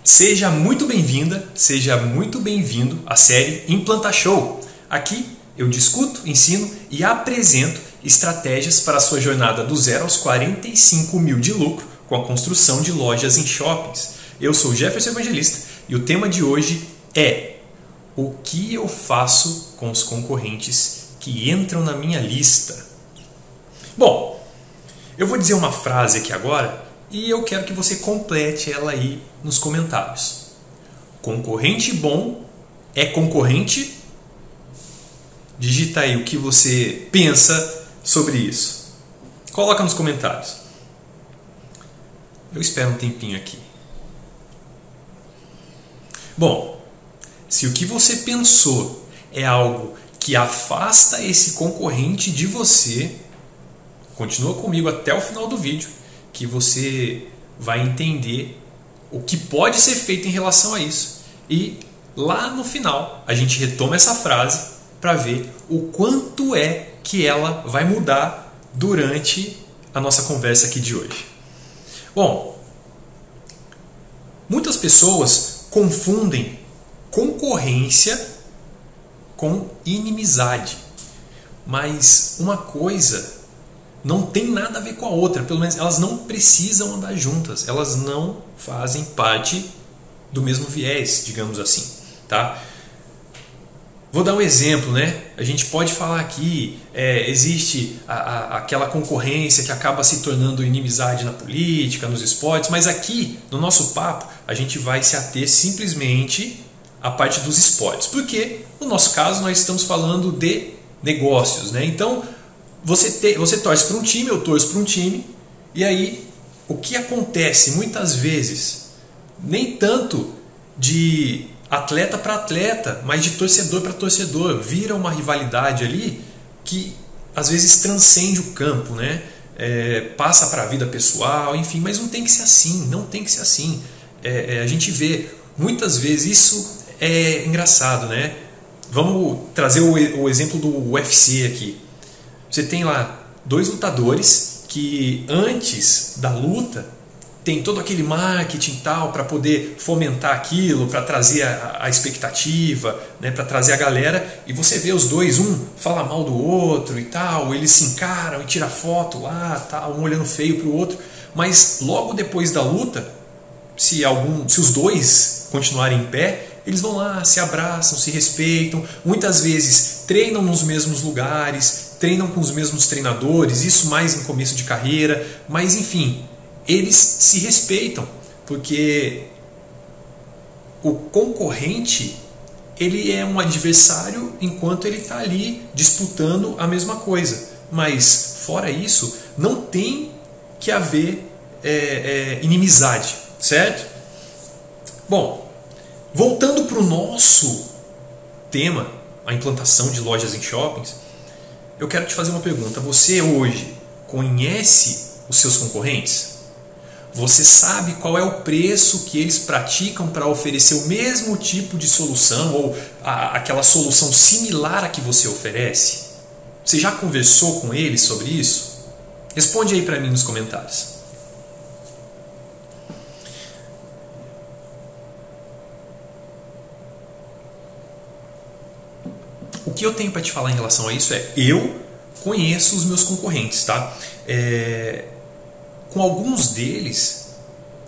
Seja muito bem-vinda, seja muito bem-vindo à série Implanta Show. Aqui eu discuto, ensino e apresento estratégias para a sua jornada do 0 aos 45 mil de lucro com a construção de lojas em shoppings. Eu sou Jefferson Evangelista e o tema de hoje é: o que eu faço com os concorrentes que entram na minha lista? Bom, eu vou dizer uma frase aqui agora e eu quero que você complete ela aí nos comentários. Concorrente bom é concorrente? Digita aí o que você pensa sobre isso. Coloca nos comentários. Eu espero um tempinho aqui. Bom, se o que você pensou é algo que afasta esse concorrente de você, continua comigo até o final do vídeo, que você vai entender o que pode ser feito em relação a isso. E lá no final a gente retoma essa frase para ver o quanto é que ela vai mudar durante a nossa conversa aqui de hoje. Bom, muitas pessoas confundem concorrência com inimizade, mas uma coisa não tem nada a ver com a outra, pelo menos elas não precisam andar juntas, elas não fazem parte do mesmo viés, digamos assim, tá? Vou dar um exemplo, né? A gente pode falar aqui, existe aquela concorrência que acaba se tornando inimizade na política, nos esportes, mas aqui, no nosso papo, a gente vai se ater simplesmente à parte dos esportes, porque no nosso caso nós estamos falando de negócios, né? Então, você torce para um time, eu torço para um time, e aí o que acontece muitas vezes, nem tanto de atleta para atleta, mas de torcedor para torcedor, vira uma rivalidade ali que às vezes transcende o campo, né? Passa para a vida pessoal, enfim, mas não tem que ser assim, não tem que ser assim. A gente vê muitas vezes, isso é engraçado, né? Vamos trazer o exemplo do UFC aqui. Você tem lá dois lutadores que antes da luta tem todo aquele marketing tal para poder fomentar aquilo, para trazer a expectativa, né, para trazer a galera, e você vê os dois, um fala mal do outro e tal, eles se encaram e tiram foto lá, tal, um olhando feio para o outro, mas logo depois da luta, se os dois continuarem em pé, eles vão lá, se abraçam, se respeitam, muitas vezes treinam nos mesmos lugares, treinam com os mesmos treinadores, isso mais em começo de carreira, mas enfim, eles se respeitam, porque o concorrente, ele é um adversário enquanto ele está ali disputando a mesma coisa, mas fora isso, não tem que haver inimizade, certo? Bom, voltando para o nosso tema, a implantação de lojas em shoppings, eu quero te fazer uma pergunta. Você hoje conhece os seus concorrentes? Você sabe qual é o preço que eles praticam para oferecer o mesmo tipo de solução ou aquela solução similar à que você oferece? Você já conversou com eles sobre isso? Responde aí para mim nos comentários. O que eu tenho para te falar em relação a isso eu conheço os meus concorrentes, tá? Com alguns deles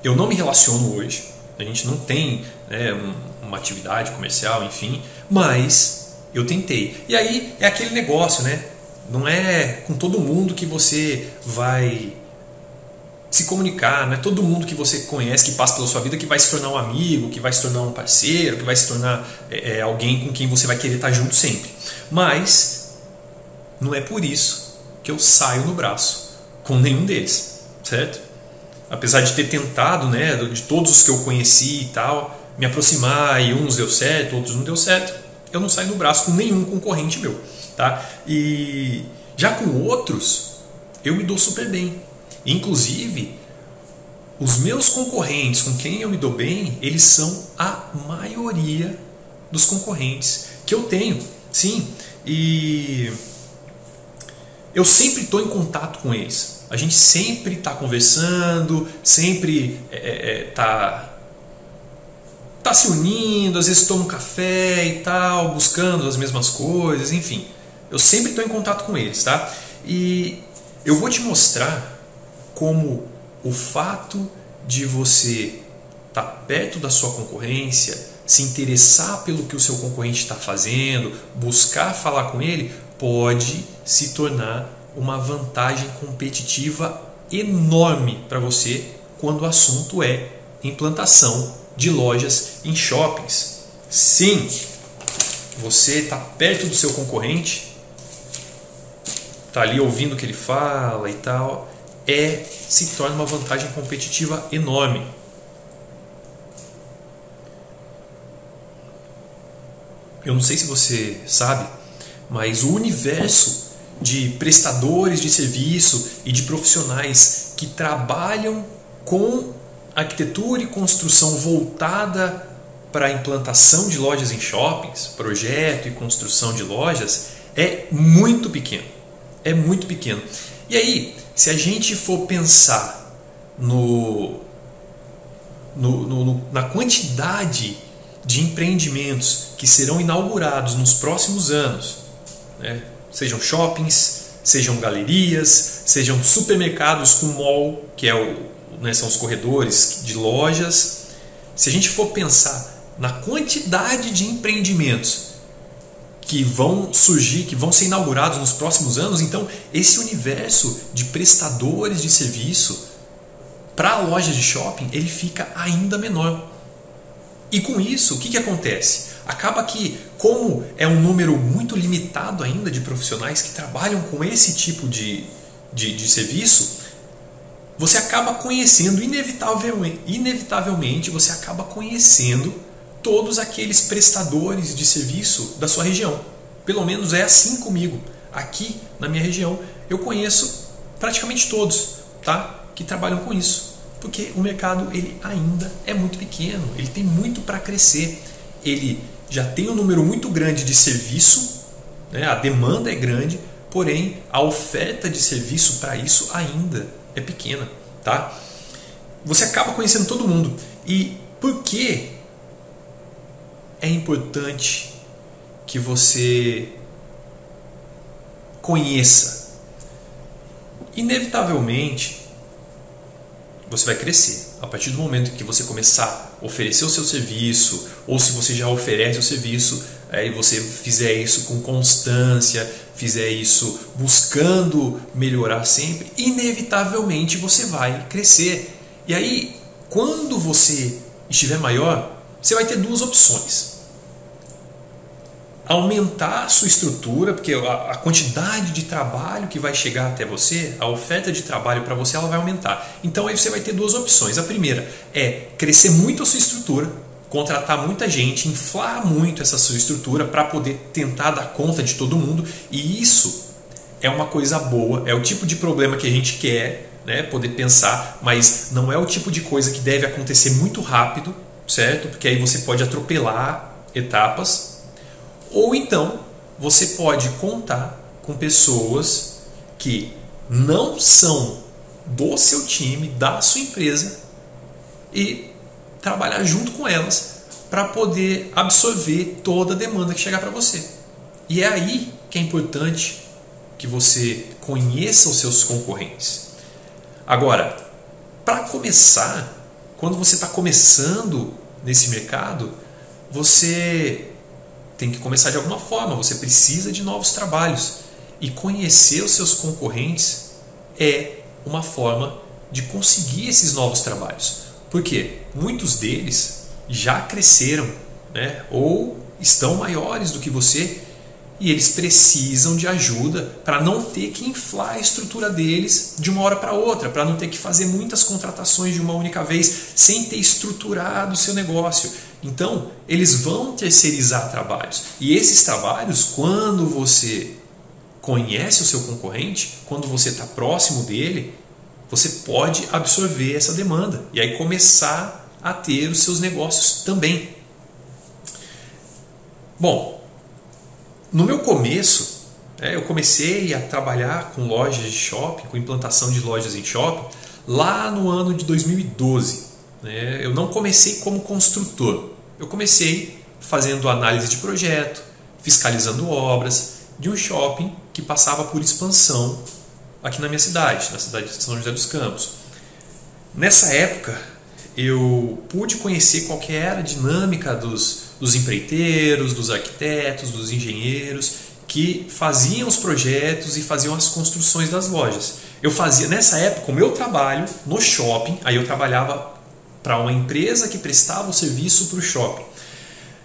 eu não me relaciono hoje, a gente não tem, né, uma atividade comercial, enfim, mas eu tentei. E aí é aquele negócio, né? Não é com todo mundo que você vai se comunicar, não é todo mundo que você conhece, que passa pela sua vida, que vai se tornar um amigo, que vai se tornar um parceiro, que vai se tornar alguém com quem você vai querer estar junto sempre. Mas não é por isso que eu saio no braço com nenhum deles, certo? Apesar de ter tentado, né, de todos os que eu conheci e tal, me aproximar, e uns deu certo, outros não deu certo, eu não saio no braço com nenhum concorrente meu, tá? E já com outros eu me dou super bem. Inclusive, os meus concorrentes com quem eu me dou bem, eles são a maioria dos concorrentes que eu tenho, sim. E eu sempre estou em contato com eles. A gente sempre está conversando, sempre está está se unindo, às vezes toma um café e tal, buscando as mesmas coisas, enfim. Eu sempre estou em contato com eles, tá? E eu vou te mostrar como o fato de você estar perto da sua concorrência, se interessar pelo que o seu concorrente está fazendo, buscar falar com ele, pode se tornar uma vantagem competitiva enorme para você quando o assunto é implantação de lojas em shoppings. Sim, você está perto do seu concorrente, está ali ouvindo o que ele fala e tal, se torna uma vantagem competitiva enorme. Eu não sei se você sabe, mas o universo de prestadores de serviço e de profissionais que trabalham com arquitetura e construção voltada para a implantação de lojas em shoppings, projeto e construção de lojas, é muito pequeno. É muito pequeno. E aí, se a gente for pensar na quantidade de empreendimentos que serão inaugurados nos próximos anos, né? Sejam shoppings, sejam galerias, sejam supermercados com mall, que são os corredores de lojas. Se a gente for pensar na quantidade de empreendimentos que vão surgir, que vão ser inaugurados nos próximos anos, então esse universo de prestadores de serviço para a loja de shopping, ele fica ainda menor. E com isso, o que acontece? Acaba que, como é um número muito limitado ainda de profissionais que trabalham com esse tipo de serviço, você acaba conhecendo, inevitavelmente, você acaba conhecendo todos aqueles prestadores de serviço da sua região. Pelo menos é assim comigo. Aqui na minha região eu conheço praticamente todos, tá? Que trabalham com isso. Porque o mercado ele ainda é muito pequeno, ele tem muito para crescer. Ele já tem um número muito grande de serviço, né? A demanda é grande, porém a oferta de serviço para isso ainda é pequena, tá? Você acaba conhecendo todo mundo. E por que é importante que você conheça? Inevitavelmente você vai crescer. A partir do momento que você começar a oferecer o seu serviço, ou se você já oferece o serviço, aí você fizer isso com constância, fizer isso buscando melhorar sempre, inevitavelmente você vai crescer. E aí, quando você estiver maior, você vai ter duas opções. Aumentar a sua estrutura, porque a quantidade de trabalho que vai chegar até você, a oferta de trabalho para você, ela vai aumentar. Então aí você vai ter duas opções. A primeira é crescer muito a sua estrutura, contratar muita gente, inflar muito essa sua estrutura para poder tentar dar conta de todo mundo. E isso é uma coisa boa, é o tipo de problema que a gente quer, né, poder pensar, mas não é o tipo de coisa que deve acontecer muito rápido, certo? Porque aí você pode atropelar etapas. Ou então, você pode contar com pessoas que não são do seu time, da sua empresa, e trabalhar junto com elas para poder absorver toda a demanda que chegar para você. E é aí que é importante que você conheça os seus concorrentes. Agora, para começar, quando você está começando nesse mercado, você tem que começar de alguma forma, você precisa de novos trabalhos. E conhecer os seus concorrentes é uma forma de conseguir esses novos trabalhos. Porque muitos deles já cresceram, né? Ou estão maiores do que você e eles precisam de ajuda para não ter que inflar a estrutura deles de uma hora para outra, para não ter que fazer muitas contratações de uma única vez sem ter estruturado o seu negócio. Então, eles vão terceirizar trabalhos. E esses trabalhos, quando você conhece o seu concorrente, quando você está próximo dele, você pode absorver essa demanda e aí começar a ter os seus negócios também. Bom, no meu começo, eu comecei a trabalhar com lojas de shopping, com implantação de lojas em shopping, lá no ano de 2012. Eu não comecei como construtor. eu comecei fazendo análise de projeto, fiscalizando obras de um shopping que passava por expansão aqui na minha cidade, na cidade de São José dos Campos. Nessa época, eu pude conhecer qual que era a dinâmica dos empreiteiros, dos arquitetos, dos engenheiros que faziam os projetos e faziam as construções das lojas. Eu fazia, nessa época, o meu trabalho no shopping, aí eu trabalhava para uma empresa que prestava o serviço para o shopping.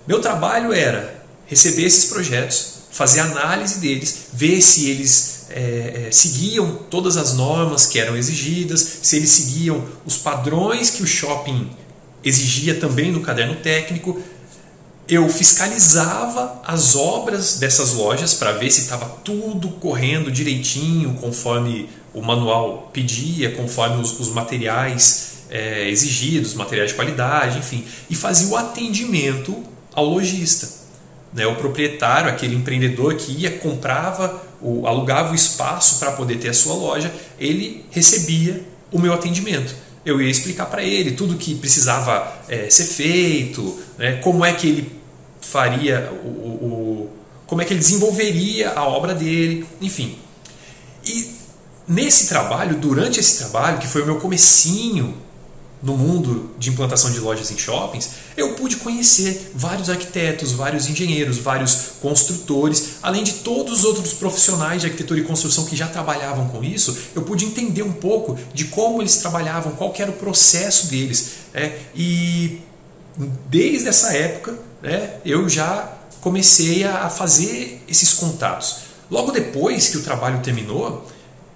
Meu trabalho era receber esses projetos, fazer análise deles, ver se eles seguiam todas as normas que eram exigidas, se eles seguiam os padrões que o shopping exigia também no caderno técnico. Eu fiscalizava as obras dessas lojas para ver se estava tudo correndo direitinho, conforme o manual pedia, conforme os materiais exigidos, materiais de qualidade, enfim. E fazia o atendimento ao lojista, né? O proprietário, aquele empreendedor que ia, comprava, alugava o espaço para poder ter a sua loja, ele recebia o meu atendimento. Eu ia explicar para ele tudo que precisava ser feito, né? Como é que ele faria, como é que ele desenvolveria a obra dele, enfim. E nesse trabalho, durante esse trabalho, que foi o meu comecinho no mundo de implantação de lojas em shoppings, eu pude conhecer vários arquitetos, vários engenheiros, vários construtores, além de todos os outros profissionais de arquitetura e construção que já trabalhavam com isso. Eu pude entender um pouco de como eles trabalhavam, qual que era o processo deles. E desde essa época, eu já comecei a fazer esses contatos. Logo depois que o trabalho terminou,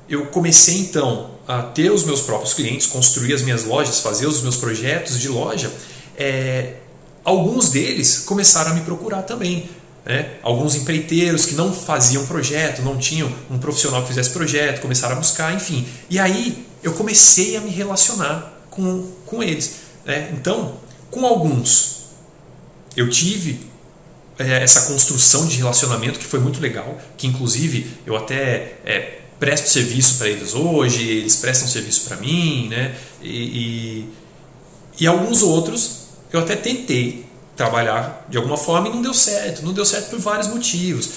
eu comecei então a ter os meus próprios clientes, construir as minhas lojas, fazer os meus projetos de loja. Alguns deles começaram a me procurar também. Alguns empreiteiros que não faziam projeto, não tinham um profissional que fizesse projeto, começaram a buscar, enfim. E aí eu comecei a me relacionar com eles. Então, com alguns, eu tive essa construção de relacionamento que foi muito legal, que inclusive eu até presto serviço para eles hoje, eles prestam serviço para mim, né? E alguns outros eu até tentei trabalhar de alguma forma e não deu certo. Não deu certo por vários motivos.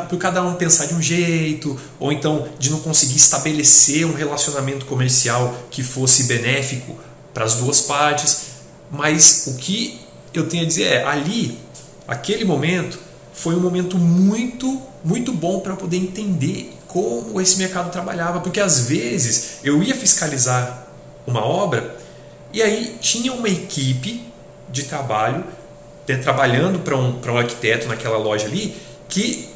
Por cada um pensar de um jeito, ou então de não conseguir estabelecer um relacionamento comercial que fosse benéfico para as duas partes. Mas o que eu tenho a dizer aquele momento foi um momento muito, muito bom para eu poder entender como esse mercado trabalhava, porque às vezes eu ia fiscalizar uma obra e aí tinha uma equipe de trabalho trabalhando para um arquiteto naquela loja ali que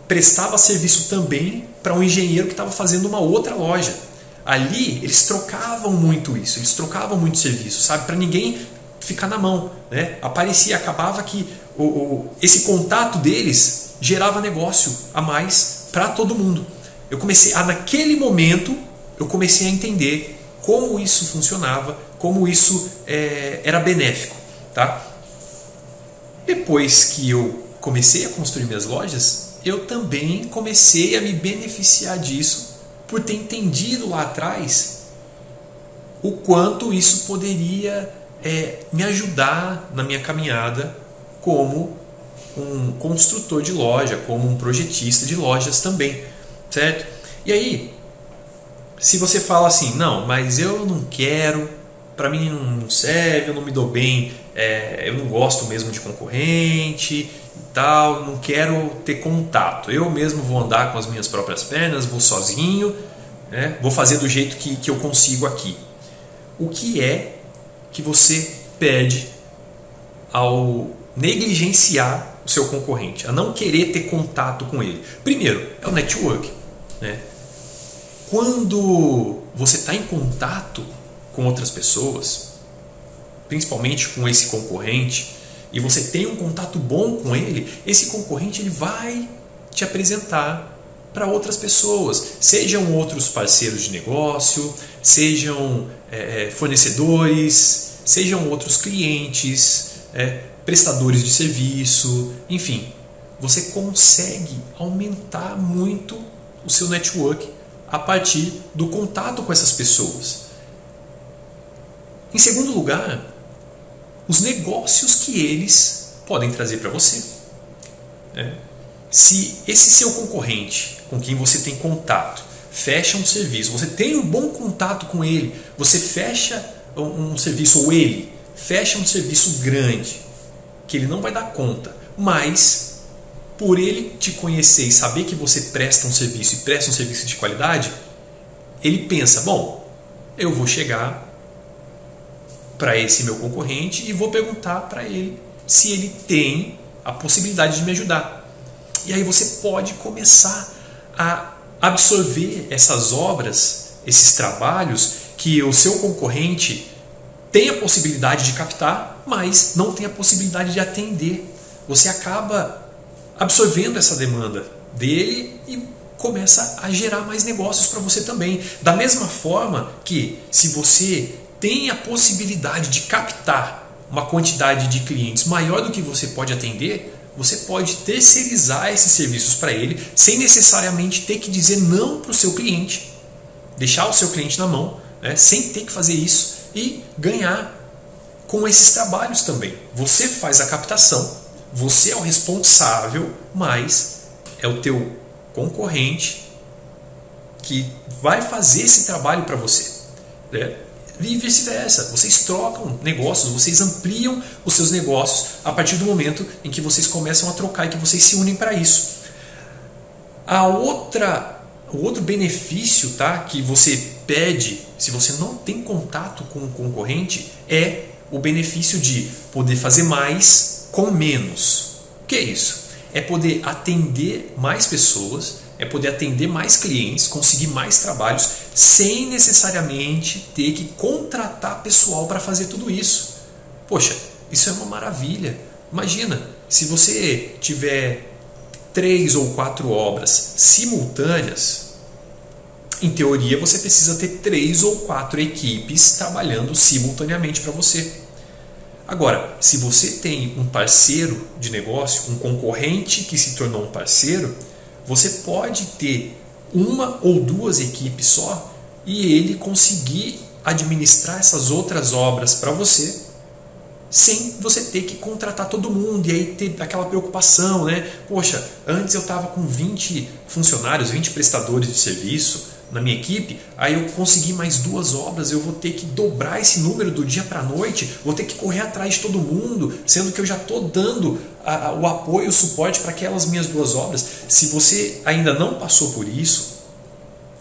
prestava serviço também para um engenheiro que estava fazendo uma outra loja. Ali eles trocavam muito isso, eles trocavam muito serviço, sabe, para ninguém ficar na mão, né? Acabava que esse contato deles gerava negócio a mais para todo mundo. Naquele momento, eu comecei a entender como isso funcionava, como isso era benéfico, tá? Depois que eu comecei a construir minhas lojas, eu também comecei a me beneficiar disso por ter entendido lá atrás o quanto isso poderia me ajudar na minha caminhada como um construtor de loja, como um projetista de lojas também, certo? E aí, se você fala assim, não, mas eu não quero, para mim não serve, eu não me dou bem, eu não gosto mesmo de concorrente e tal, não quero ter contato, eu mesmo vou andar com as minhas próprias pernas, vou sozinho, né? Vou fazer do jeito que eu consigo aqui. O que é que você perde ao negligenciar o seu concorrente, a não querer ter contato com ele? Primeiro, é o network, né? Quando você está em contato com outras pessoas, principalmente com esse concorrente, e você tem um contato bom com ele, esse concorrente ele vai te apresentar para outras pessoas, sejam outros parceiros de negócio, sejam fornecedores, sejam outros clientes, prestadores de serviço, enfim, você consegue aumentar muito o seu network a partir do contato com essas pessoas. Em segundo lugar, os negócios que eles podem trazer para você. Se esse seu concorrente, com quem você tem contato, fecha um serviço, você tem um bom contato com ele, você fecha um serviço, ou ele fecha um serviço grande, que ele não vai dar conta, mas por ele te conhecer e saber que você presta um serviço e presta um serviço de qualidade, ele pensa, bom, eu vou chegar para esse meu concorrente e vou perguntar para ele se ele tem a possibilidade de me ajudar. E aí você pode começar a absorver essas obras, esses trabalhos que o seu concorrente tem a possibilidade de captar, mas não tem a possibilidade de atender. Você acaba absorvendo essa demanda dele e começa a gerar mais negócios para você também. Da mesma forma que, se você tem a possibilidade de captar uma quantidade de clientes maior do que você pode atender, você pode terceirizar esses serviços para ele sem necessariamente ter que dizer não para o seu cliente, deixar o seu cliente na mão, sem ter que fazer isso, e ganhar com esses trabalhos também. Você faz a captação, você é o responsável, mas é o teu concorrente que vai fazer esse trabalho para você. E vice-versa, vocês trocam negócios, vocês ampliam os seus negócios a partir do momento em que vocês começam a trocar e que vocês se unem para isso. O outro benefício, tá, que você pede se você não tem contato com o concorrente é o benefício de poder fazer mais com menos. O que é isso? É poder atender mais pessoas, é poder atender mais clientes, conseguir mais trabalhos, sem necessariamente ter que contratar pessoal para fazer tudo isso. Poxa, isso é uma maravilha. Imagina, se você tiver 3 ou 4 obras simultâneas, em teoria você precisa ter 3 ou 4 equipes trabalhando simultaneamente para você. Agora, se você tem um parceiro de negócio, um concorrente que se tornou um parceiro, você pode ter 1 ou 2 equipes só e ele conseguir administrar essas outras obras para você sem você ter que contratar todo mundo e aí ter aquela preocupação, Poxa, antes eu estava com 20 funcionários, 20 prestadores de serviço na minha equipe, aí eu consegui mais 2 obras, eu vou ter que dobrar esse número do dia para a noite, vou ter que correr atrás de todo mundo, sendo que eu já estou dando o apoio, o suporte para aquelas minhas 2 obras. Se você ainda não passou por isso,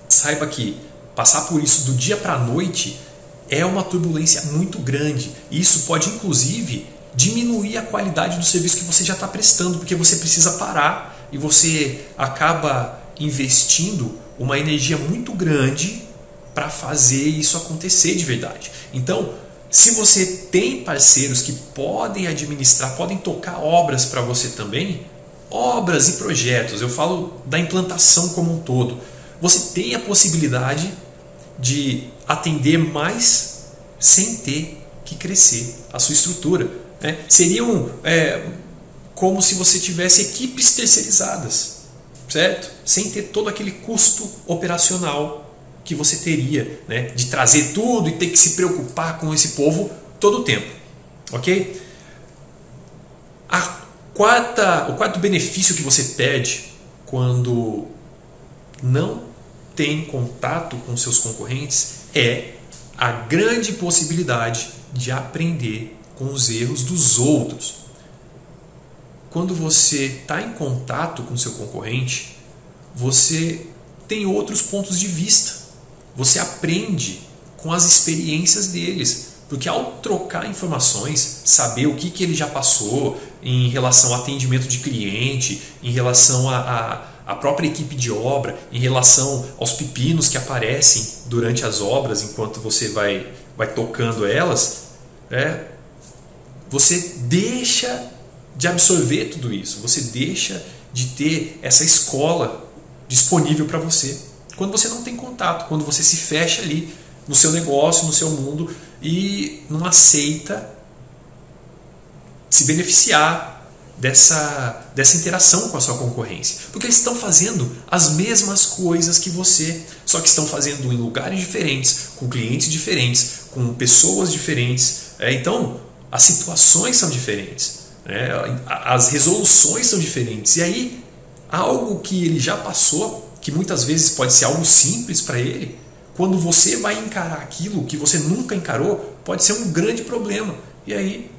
saiba que passar por isso do dia para a noite é uma turbulência muito grande. Isso pode, inclusive, diminuir a qualidade do serviço que você já está prestando, porque você precisa parar e você acaba investindo uma energia muito grande para fazer isso acontecer de verdade. Então, se você tem parceiros que podem administrar, podem tocar obras para você também, obras e projetos, eu falo da implantação como um todo, você tem a possibilidade de atender mais sem ter que crescer a sua estrutura. Seriam como se você tivesse equipes terceirizadas, certo? Sem ter todo aquele custo operacional que você teria, de trazer tudo e ter que se preocupar com esse povo todo o tempo, ok? O quarto benefício que você perde quando não tem contato com seus concorrentes é a grande possibilidade de aprender com os erros dos outros. Quando você está em contato com seu concorrente, você tem outros pontos de vista. Você aprende com as experiências deles. Porque ao trocar informações, saber o que ele já passou em relação ao atendimento de cliente, em relação à própria equipe de obra, em relação aos pepinos que aparecem durante as obras, enquanto você vai tocando elas, você deixa de absorver tudo isso, você deixa de ter essa escola disponível para você. Quando você não tem contato, quando você se fecha ali no seu negócio, no seu mundo e não aceita se beneficiar dessa interação com a sua concorrência. Porque eles estão fazendo as mesmas coisas que você, só que estão fazendo em lugares diferentes, com clientes diferentes, com pessoas diferentes. Então, as situações são diferentes, né? As resoluções são diferentes. E aí, algo que ele já passou, que muitas vezes pode ser algo simples para ele, quando você vai encarar aquilo que você nunca encarou, pode ser um grande problema. E aí,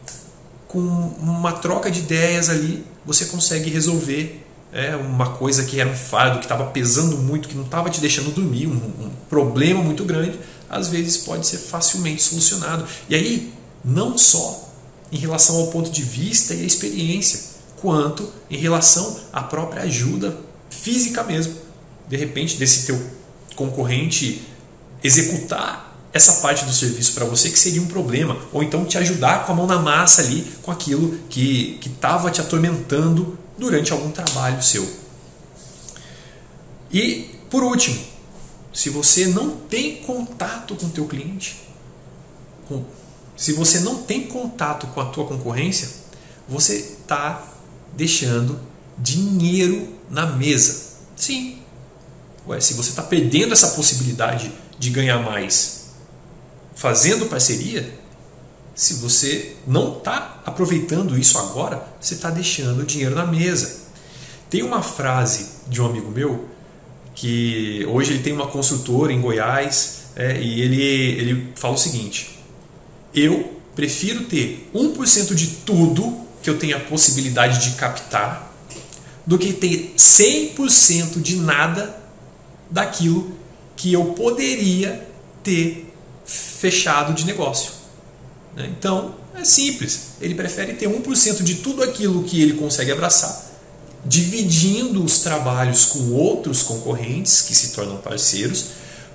com uma troca de ideias ali, você consegue resolver uma coisa que era um fardo, que estava pesando muito, que não estava te deixando dormir, um problema muito grande, às vezes pode ser facilmente solucionado. E aí, não só em relação ao ponto de vista e a experiência, quanto em relação à própria ajuda física mesmo. De repente, desse teu concorrente executar essa parte do serviço para você, que seria um problema, ou então te ajudar com a mão na massa ali, com aquilo que estava te atormentando durante algum trabalho seu. E, por último, se você não tem contato com o teu cliente, se você não tem contato com a tua concorrência, você está deixando dinheiro na mesa. Sim. Se você está perdendo essa possibilidade de ganhar mais fazendo parceria, se você não está aproveitando isso agora, você está deixando dinheiro na mesa. Tem uma frase de um amigo meu, que hoje ele tem uma construtora em Goiás, e ele fala o seguinte: eu prefiro ter 1% de tudo que eu tenho a possibilidade de captar do que ter 100% de nada daquilo que eu poderia ter fechado de negócio. Então, é simples. Ele prefere ter 1% de tudo aquilo que ele consegue abraçar, dividindo os trabalhos com outros concorrentes que se tornam parceiros,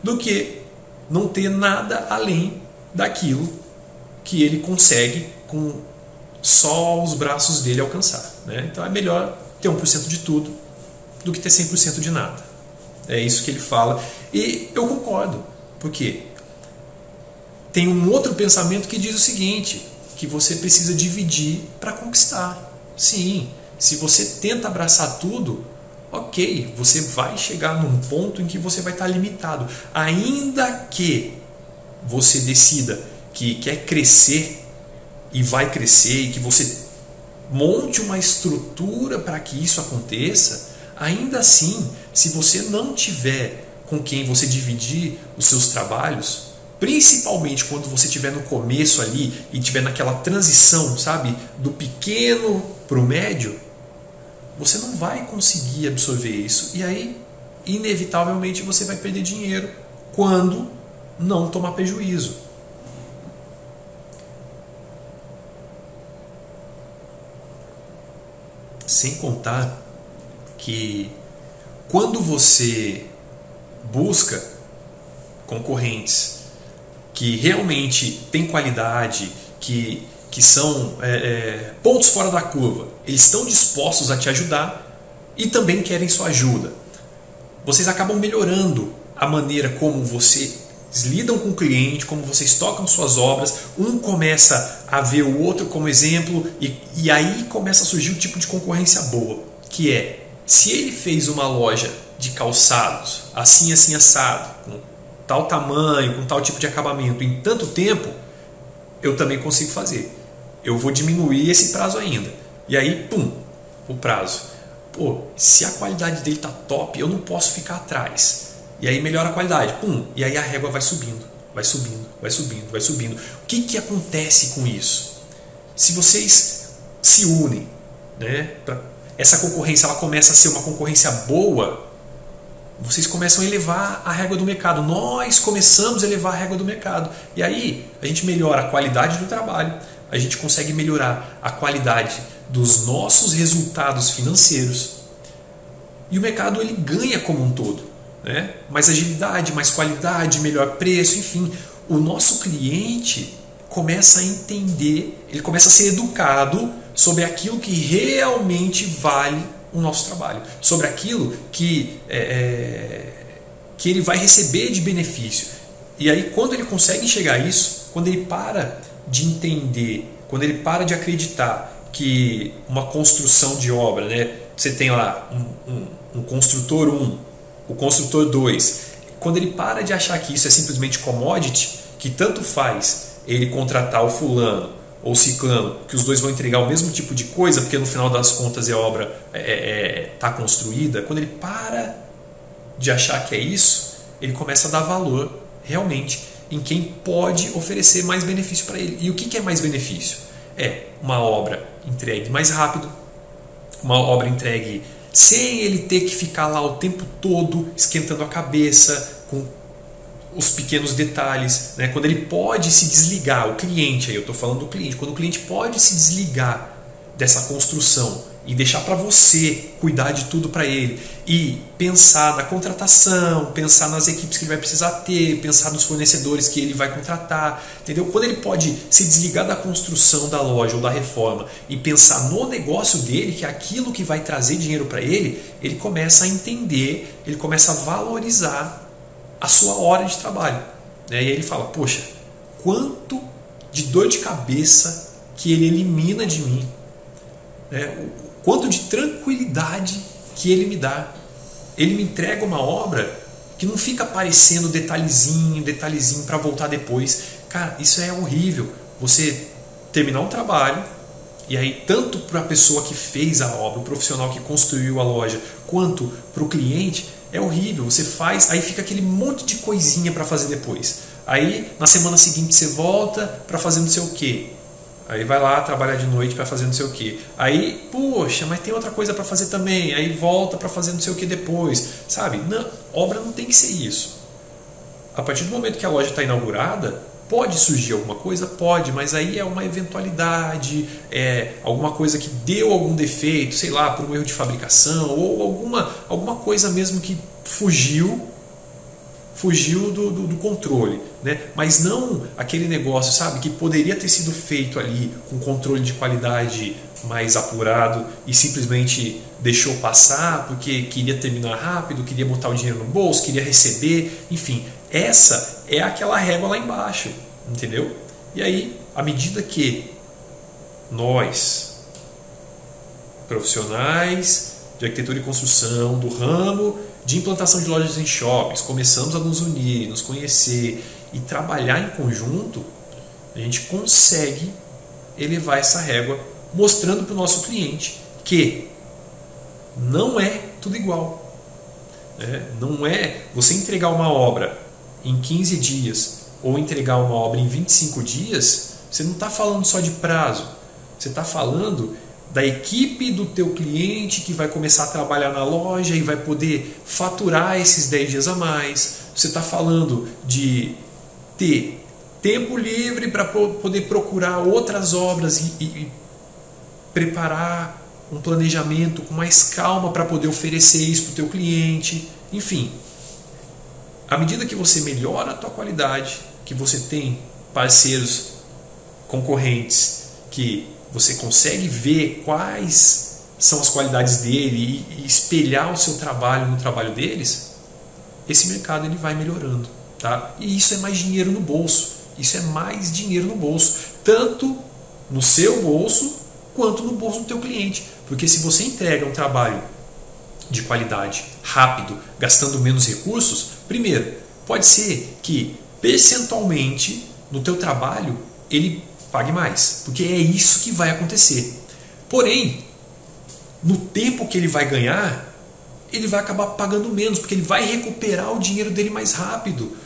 do que não ter nada além daquilo que ele consegue com só os braços dele alcançar. Então é melhor ter 1% de tudo do que ter 100% de nada. É isso que ele fala. E eu concordo, porque tem um outro pensamento que diz o seguinte, que você precisa dividir para conquistar. Sim, se você tenta abraçar tudo, ok, você vai chegar num ponto em que você vai estar limitado. Ainda que você decida que quer crescer e vai crescer, e que você monte uma estrutura para que isso aconteça, ainda assim, se você não tiver com quem você dividir os seus trabalhos, principalmente quando você estiver no começo ali e estiver naquela transição, sabe, do pequeno para o médio, você não vai conseguir absorver isso. E aí, inevitavelmente, você vai perder dinheiro quando não tomar prejuízo. Sem contar que quando você busca concorrentes que realmente têm qualidade, que são pontos fora da curva, eles estão dispostos a te ajudar e também querem sua ajuda. Vocês acabam melhorando a maneira como vocês lidam com o cliente, como vocês tocam suas obras, um começa a ver o outro como exemplo e aí começa a surgir o tipo de concorrência boa, que é, se ele fez uma loja de calçados assim, assim, assado, com tal tamanho, com tal tipo de acabamento em tanto tempo, eu também consigo fazer. Eu vou diminuir esse prazo ainda. E aí, pum, o prazo. Se a qualidade dele está top, eu não posso ficar atrás. E aí melhora a qualidade. Pum, e aí a régua vai subindo, vai subindo, vai subindo, vai subindo. O que acontece com isso? Se vocês se unem, essa concorrência ela começa a ser uma concorrência boa, vocês começam a elevar a régua do mercado. Nós começamos a elevar a régua do mercado. E aí a gente melhora a qualidade do trabalho, a gente consegue melhorar a qualidade dos nossos resultados financeiros e o mercado ele ganha como um todo. Mais agilidade, mais qualidade, melhor preço, enfim. O nosso cliente começa a entender, ele começa a ser educado sobre aquilo que realmente vale o nosso trabalho, sobre aquilo que ele vai receber de benefício. E aí quando ele consegue enxergar isso, quando ele para de entender, quando ele para de acreditar que uma construção de obra, você tem lá um construtor 1, o construtor 2, quando ele para de achar que isso é simplesmente commodity, que tanto faz ele contratar o fulano ou ciclano, que os dois vão entregar o mesmo tipo de coisa, porque no final das contas a obra está construída, quando ele para de achar que é isso, ele começa a dar valor realmente em quem pode oferecer mais benefício para ele. E o que é mais benefício? É uma obra entregue mais rápido, uma obra entregue sem ele ter que ficar lá o tempo todo esquentando a cabeça com os pequenos detalhes, né? Quando ele pode se desligar, o cliente, aí eu estou falando do cliente, quando o cliente pode se desligar dessa construção e deixar para você cuidar de tudo para ele e pensar na contratação, pensar nas equipes que ele vai precisar ter, pensar nos fornecedores que ele vai contratar, entendeu? Quando ele pode se desligar da construção da loja ou da reforma e pensar no negócio dele, que é aquilo que vai trazer dinheiro para ele, ele começa a entender, ele começa a valorizar a sua hora de trabalho, né? E aí ele fala, poxa, quanto de dor de cabeça que ele elimina de mim, né? Quanto de tranquilidade que ele me dá. Ele me entrega uma obra que não fica aparecendo detalhezinho para voltar depois. Cara, isso é horrível. Você terminar um trabalho e aí tanto para a pessoa que fez a obra, o profissional que construiu a loja, quanto para o cliente, é horrível. Você faz, aí fica aquele monte de coisinha para fazer depois. Aí na semana seguinte você volta para fazer não sei o quê. Aí vai lá trabalhar de noite para fazer não sei o que. Aí, poxa, mas tem outra coisa para fazer também. Aí volta para fazer não sei o que depois. Sabe? Não, obra não tem que ser isso. A partir do momento que a loja está inaugurada, pode surgir alguma coisa? Pode, mas aí é uma eventualidade, é alguma coisa que deu algum defeito, sei lá, por um erro de fabricação, ou alguma coisa mesmo que fugiu do controle, né? Mas não aquele negócio, sabe, que poderia ter sido feito ali com controle de qualidade mais apurado e simplesmente deixou passar porque queria terminar rápido, queria botar o dinheiro no bolso, queria receber, enfim, essa é aquela régua lá embaixo, entendeu? E aí, à medida que nós, profissionais de arquitetura e construção, do ramo de implantação de lojas em shoppings, começamos a nos unir, nos conhecer e trabalhar em conjunto, a gente consegue elevar essa régua, mostrando para o nosso cliente que não é tudo igual. Não é você entregar uma obra em 15 dias ou entregar uma obra em 25 dias, você não está falando só de prazo, você está falando da equipe do teu cliente que vai começar a trabalhar na loja e vai poder faturar esses 10 dias a mais. Você está falando de ter tempo livre para poder procurar outras obras e preparar um planejamento com mais calma para poder oferecer isso para o teu cliente. Enfim, à medida que você melhora a tua qualidade, que você tem parceiros concorrentes que você consegue ver quais são as qualidades dele e espelhar o seu trabalho no trabalho deles, esse mercado ele vai melhorando, tá? E isso é mais dinheiro no bolso. Isso é mais dinheiro no bolso, tanto no seu bolso quanto no bolso do teu cliente. Porque se você entrega um trabalho de qualidade, rápido, gastando menos recursos, primeiro, pode ser que percentualmente no teu trabalho ele pague mais, porque é isso que vai acontecer. Porém, no tempo que ele vai ganhar, ele vai acabar pagando menos, porque ele vai recuperar o dinheiro dele mais rápido.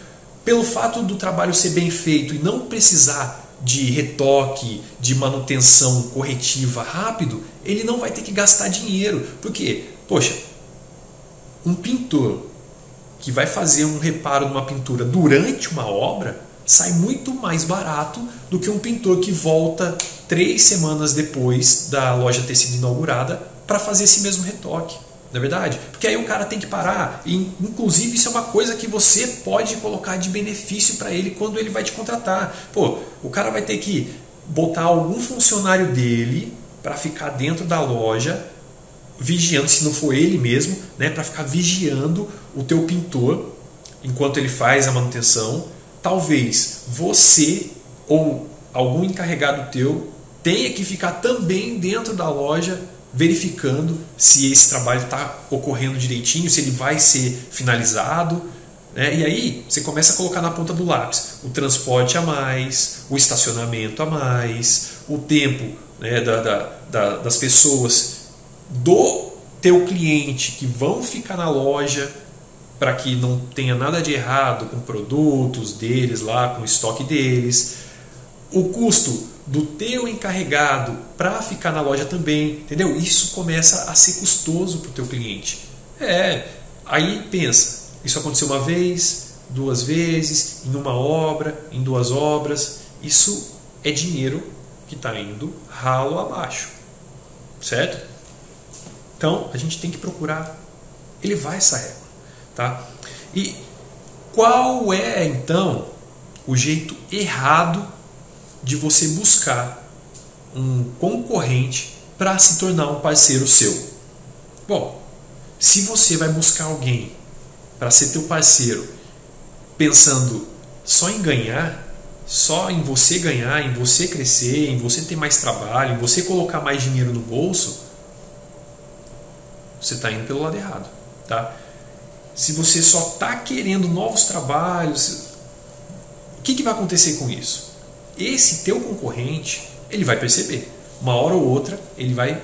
Pelo fato do trabalho ser bem feito e não precisar de retoque, de manutenção corretiva rápido, ele não vai ter que gastar dinheiro. Por quê? Poxa, um pintor que vai fazer um reparo numa pintura durante uma obra sai muito mais barato do que um pintor que volta 3 semanas depois da loja ter sido inaugurada para fazer esse mesmo retoque. Não é verdade? Porque aí o cara tem que parar e, inclusive, isso é uma coisa que você pode colocar de benefício para ele quando ele vai te contratar. Pô, o cara vai ter que botar algum funcionário dele para ficar dentro da loja vigiando, se não for ele mesmo, né, para ficar vigiando o teu pintor enquanto ele faz a manutenção. Talvez você ou algum encarregado teu tenha que ficar também dentro da loja verificando se esse trabalho está ocorrendo direitinho, se ele vai ser finalizado. né? E aí você começa a colocar na ponta do lápis o transporte a mais, o estacionamento a mais, o tempo, né, das pessoas do teu cliente que vão ficar na loja para que não tenha nada de errado com produtos deles lá, com o estoque deles, o custo do teu encarregado para ficar na loja também, entendeu? Isso começa a ser custoso para o teu cliente. Aí pensa, isso aconteceu uma vez, 2 vezes, em uma obra, em 2 obras, isso é dinheiro que está indo ralo abaixo, certo? Então a gente tem que procurar elevar essa régua, tá? E qual é então o jeito errado de você buscar um concorrente para se tornar um parceiro seu? Bom, se você vai buscar alguém para ser teu parceiro pensando só em ganhar, só em você ganhar, em você crescer, em você ter mais trabalho, em você colocar mais dinheiro no bolso, você está indo pelo lado errado, tá? Se você só está querendo novos trabalhos, o que vai acontecer com isso? Esse teu concorrente, ele vai perceber. Uma hora ou outra, ele vai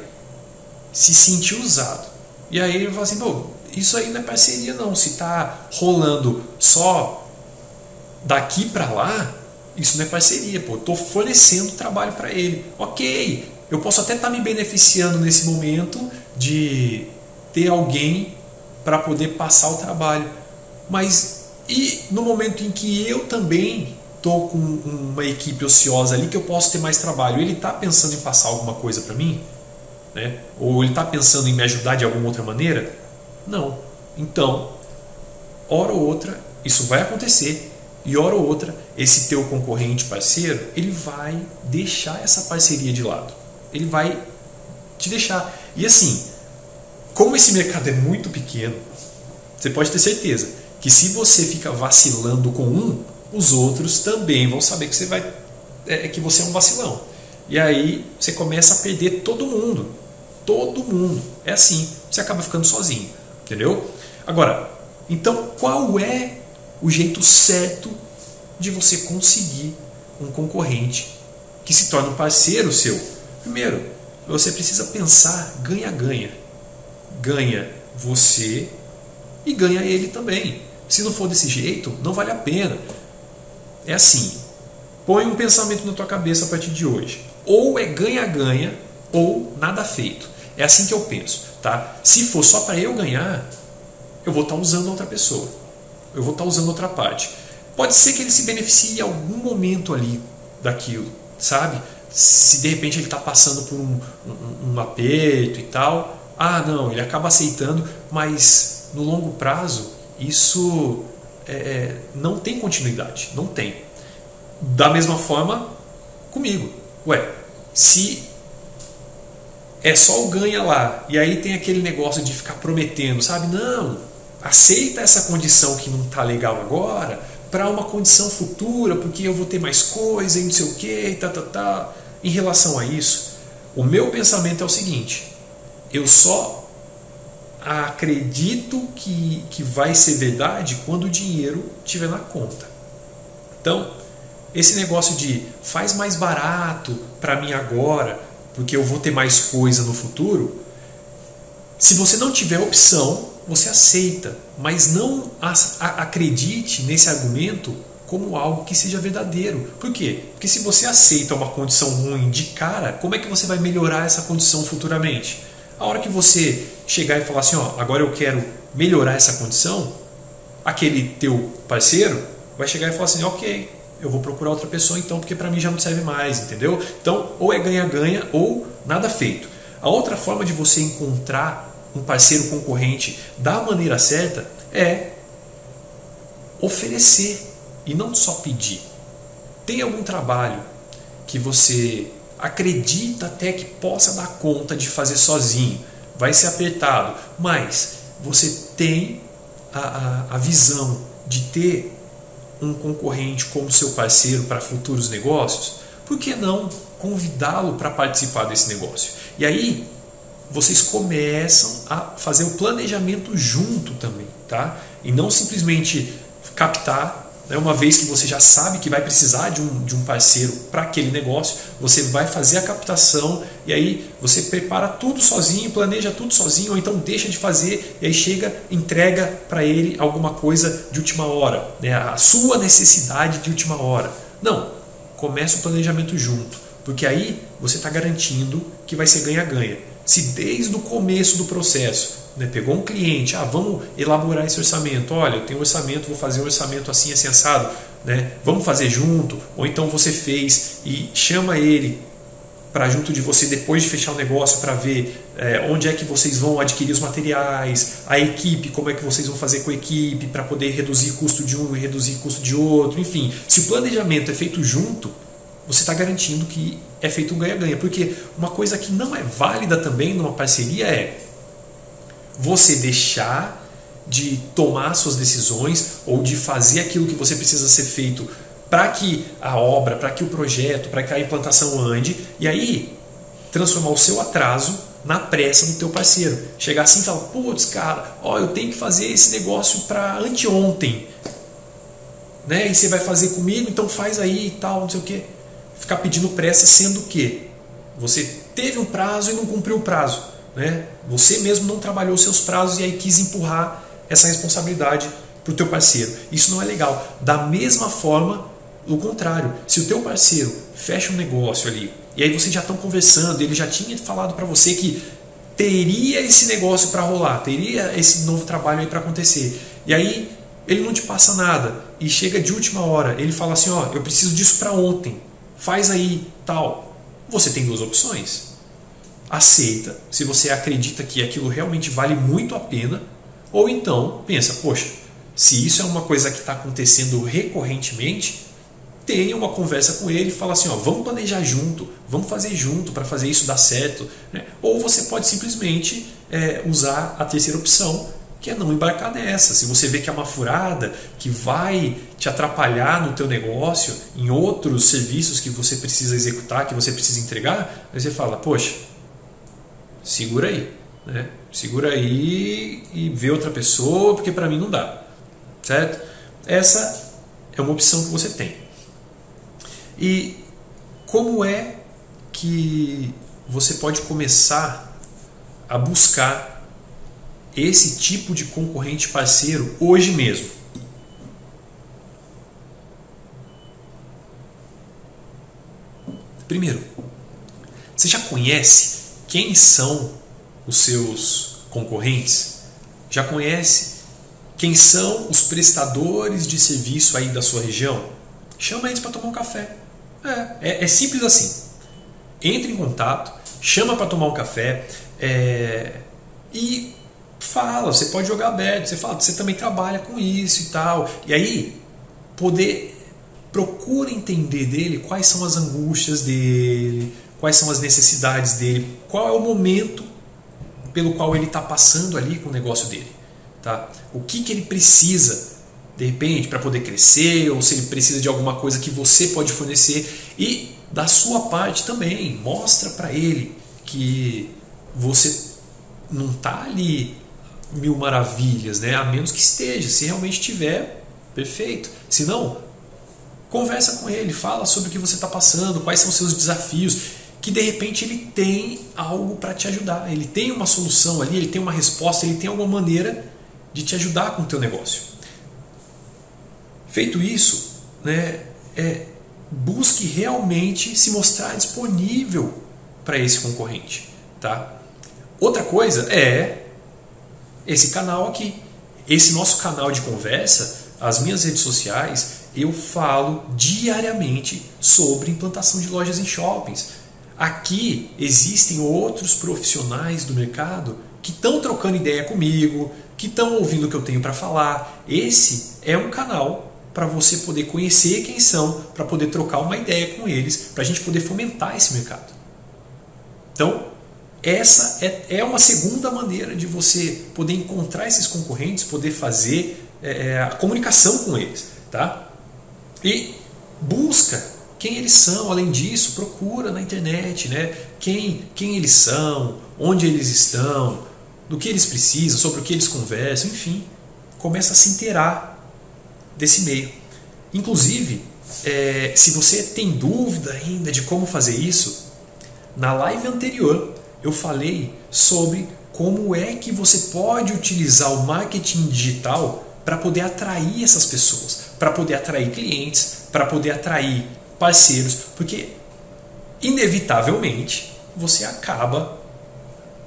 se sentir usado. E aí ele vai falar assim, pô, isso aí não é parceria não. Se está rolando só daqui para lá, isso não é parceria. Pô, estou fornecendo trabalho para ele. Ok, eu posso até estar me beneficiando nesse momento de ter alguém para poder passar o trabalho. Mas e no momento em que eu também estou com uma equipe ociosa ali que eu posso ter mais trabalho, ele está pensando em passar alguma coisa para mim? Né? Ou ele está pensando em me ajudar de alguma outra maneira? Não. Então, hora ou outra, isso vai acontecer. E hora ou outra, esse teu concorrente parceiro, ele vai deixar essa parceria de lado. Ele vai te deixar. E assim, como esse mercado é muito pequeno, você pode ter certeza que se você fica vacilando com um, os outros também vão saber que você é um vacilão. E aí você começa a perder todo mundo. Todo mundo. É assim. Você acaba ficando sozinho. Entendeu? Agora, então qual é o jeito certo de você conseguir um concorrente que se torne um parceiro seu? Primeiro, você precisa pensar ganha-ganha. Ganha você e ganha ele também. Se não for desse jeito, não vale a pena. É assim, põe um pensamento na tua cabeça a partir de hoje. Ou é ganha-ganha ou nada feito. É assim que eu penso, tá? Se for só para eu ganhar, eu vou estar usando outra pessoa. Eu vou estar usando outra parte. Pode ser que ele se beneficie em algum momento ali daquilo, sabe? Se de repente ele está passando por um aperto e tal, não, ele acaba aceitando, mas no longo prazo isso não tem continuidade, não tem. Da mesma forma comigo. Se é só o ganha lá, e aí tem aquele negócio de ficar prometendo, sabe? Não, aceita essa condição que não está legal agora para uma condição futura, porque eu vou ter mais coisa e não sei o que, Em relação a isso, o meu pensamento é o seguinte: eu só acredito que vai ser verdade quando o dinheiro estiver na conta. Então, esse negócio de faz mais barato para mim agora, porque eu vou ter mais coisa no futuro, se você não tiver opção, você aceita, mas não acredite nesse argumento como algo que seja verdadeiro. Por quê? Porque se você aceita uma condição ruim de cara, como é que você vai melhorar essa condição futuramente? A hora que você chegar e falar assim, agora eu quero melhorar essa condição, aquele teu parceiro vai chegar e falar assim, ok, eu vou procurar outra pessoa então, porque para mim já não serve mais, entendeu? Então, ou é ganha-ganha ou nada feito. A outra forma de você encontrar um parceiro concorrente da maneira certa é oferecer e não só pedir. Tem algum trabalho que você acredita até que possa dar conta de fazer sozinho, vai ser apertado, mas você tem a visão de ter um concorrente como seu parceiro para futuros negócios, por que não convidá-lo para participar desse negócio? E aí vocês começam a fazer o planejamento junto também, tá? E não simplesmente captar, né? Uma vez que você já sabe que vai precisar de um parceiro para aquele negócio, você vai fazer a captação e aí você prepara tudo sozinho, planeja tudo sozinho, ou então deixa de fazer e aí chega, entrega para ele alguma coisa de última hora, né? A sua necessidade de última hora. Não, começa o planejamento junto, porque aí você está garantindo que vai ser ganha-ganha. Se desde o começo do processo, né, pegou um cliente, vamos elaborar esse orçamento, olha, eu tenho um orçamento, vou fazer um orçamento assim, assim, assado, né, vamos fazer junto, ou então você fez e chama ele para junto de você depois de fechar o negócio para ver onde é que vocês vão adquirir os materiais, a equipe, como é que vocês vão fazer com a equipe para poder reduzir custo de um e reduzir custo de outro, enfim. Se o planejamento é feito junto, você está garantindo que é feito um ganha-ganha, porque uma coisa que não é válida também numa parceria é você deixar de tomar suas decisões ou de fazer aquilo que você precisa ser feito para que a obra, para que o projeto, para que a implantação ande, e aí transformar o seu atraso na pressa do teu parceiro. Chegar assim e falar, putz, cara, eu tenho que fazer esse negócio para anteontem, né? E você vai fazer comigo, então faz aí e tal, não sei o quê. Ficar pedindo pressa, sendo que você teve um prazo e não cumpriu o prazo, né? Você mesmo não trabalhou os seus prazos e aí quis empurrar essa responsabilidade para o teu parceiro. Isso não é legal. Da mesma forma, o contrário, se o teu parceiro fecha um negócio ali e aí vocês já estão conversando, ele já tinha falado para você que teria esse negócio para rolar, teria esse novo trabalho aí para acontecer, e aí ele não te passa nada e chega de última hora, ele fala assim, eu preciso disso para ontem, faz aí, tal. Você tem duas opções. Aceita, se você acredita que aquilo realmente vale muito a pena, ou então pensa, poxa, se isso é uma coisa que está acontecendo recorrentemente, tenha uma conversa com ele e fala assim, vamos planejar junto, vamos fazer junto para fazer isso dar certo, né? Ou você pode simplesmente usar a terceira opção, que é não embarcar nessa. Se você vê que é uma furada, que vai te atrapalhar no teu negócio, em outros serviços que você precisa executar, que você precisa entregar, aí você fala, poxa, segura aí, né? Segura aí e vê outra pessoa, porque para mim não dá, certo? Essa é uma opção que você tem. E como é que você pode começar a buscar esse tipo de concorrente parceiro hoje mesmo? Primeiro, você já conhece quem são os seus concorrentes? Já conhece quem são os prestadores de serviço aí da sua região? Chama eles para tomar um café. É simples assim. Entre em contato, chama para tomar um café e fala. Você pode jogar aberto. Você fala, você também trabalha com isso e tal. E aí, procura entender dele quais são as angústias dele, quais são as necessidades dele, qual é o momento pelo qual ele está passando ali com o negócio dele. Tá? O que ele precisa de repente para poder crescer, ou se ele precisa de alguma coisa que você pode fornecer, e da sua parte também mostra para ele que você não está ali mil maravilhas, né? A menos que esteja. Se realmente tiver, perfeito. Se não, conversa com ele, fala sobre o que você está passando, quais são os seus desafios, que de repente ele tem algo para te ajudar, ele tem uma solução ali, ele tem uma resposta, ele tem alguma maneira de te ajudar com o teu negócio. Feito isso, né, busque realmente se mostrar disponível para esse concorrente. Tá? Outra coisa é esse canal aqui. Esse nosso canal de conversa, as minhas redes sociais, eu falo diariamente sobre implantação de lojas em shoppings. Aqui existem outros profissionais do mercado que estão trocando ideia comigo, que estão ouvindo o que eu tenho para falar. Esse é um canal para você poder conhecer quem são, para poder trocar uma ideia com eles, para a gente poder fomentar esse mercado. Então, essa é uma segunda maneira de você poder encontrar esses concorrentes, poder fazer a comunicação com eles. Tá? E busca quem eles são. Além disso, procura na internet, né, quem eles são, onde eles estão, do que eles precisam, sobre o que eles conversam, enfim, começa a se inteirar desse meio. Inclusive, se você tem dúvida ainda de como fazer isso, na live anterior eu falei sobre como é que você pode utilizar o marketing digital para poder atrair essas pessoas, para poder atrair clientes, para poder atrair parceiros, porque inevitavelmente você acaba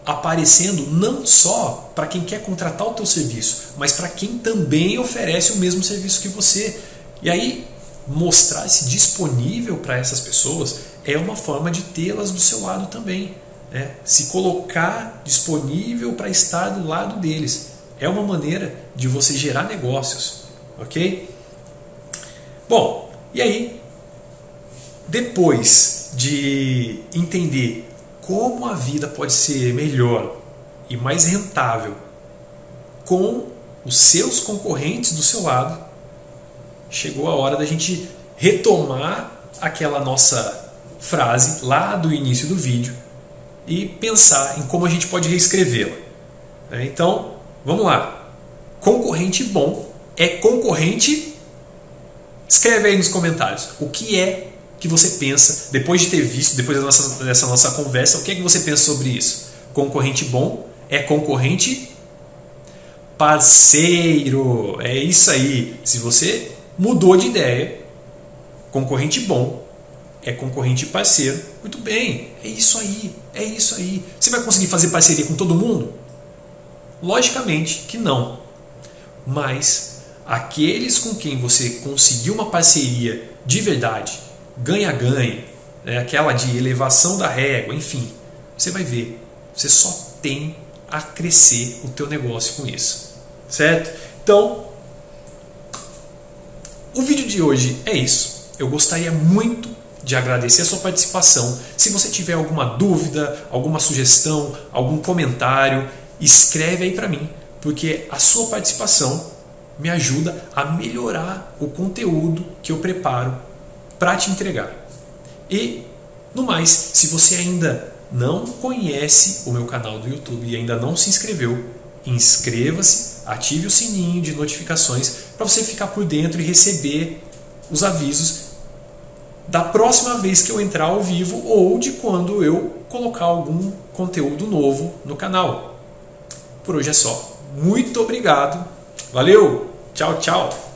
aparecendo não só para quem quer contratar o teu serviço, mas para quem também oferece o mesmo serviço que você. E aí, mostrar-se disponível para essas pessoas é uma forma de tê-las do seu lado também. Se colocar disponível para estar do lado deles. É uma maneira de você gerar negócios. Ok? Bom, e aí, depois de entender como a vida pode ser melhor e mais rentável com os seus concorrentes do seu lado, chegou a hora da gente retomar aquela nossa frase lá do início do vídeo e pensar em como a gente pode reescrevê-la. Então, vamos lá. Concorrente bom é concorrente... Escreve aí nos comentários o que é que você pensa, depois de ter visto, depois dessa nossa conversa, o que é que você pensa sobre isso? Concorrente bom é concorrente parceiro. É isso aí. Se você mudou de ideia, concorrente bom é concorrente parceiro. Muito bem, é isso aí, é isso aí. Você vai conseguir fazer parceria com todo mundo? Logicamente que não. Mas aqueles com quem você conseguiu uma parceria de verdade, ganha-ganha, aquela de elevação da régua, enfim, você vai ver, você só tem a crescer o teu negócio com isso, certo? Então, o vídeo de hoje é isso. Eu gostaria muito de agradecer a sua participação. Se você tiver alguma dúvida, alguma sugestão, algum comentário, escreve aí para mim, porque a sua participação me ajuda a melhorar o conteúdo que eu preparo para te entregar. E, no mais, se você ainda não conhece o meu canal do YouTube e ainda não se inscreveu, inscreva-se, ative o sininho de notificações para você ficar por dentro e receber os avisos da próxima vez que eu entrar ao vivo ou de quando eu colocar algum conteúdo novo no canal. Por hoje é só. Muito obrigado. Valeu! Tchau, tchau!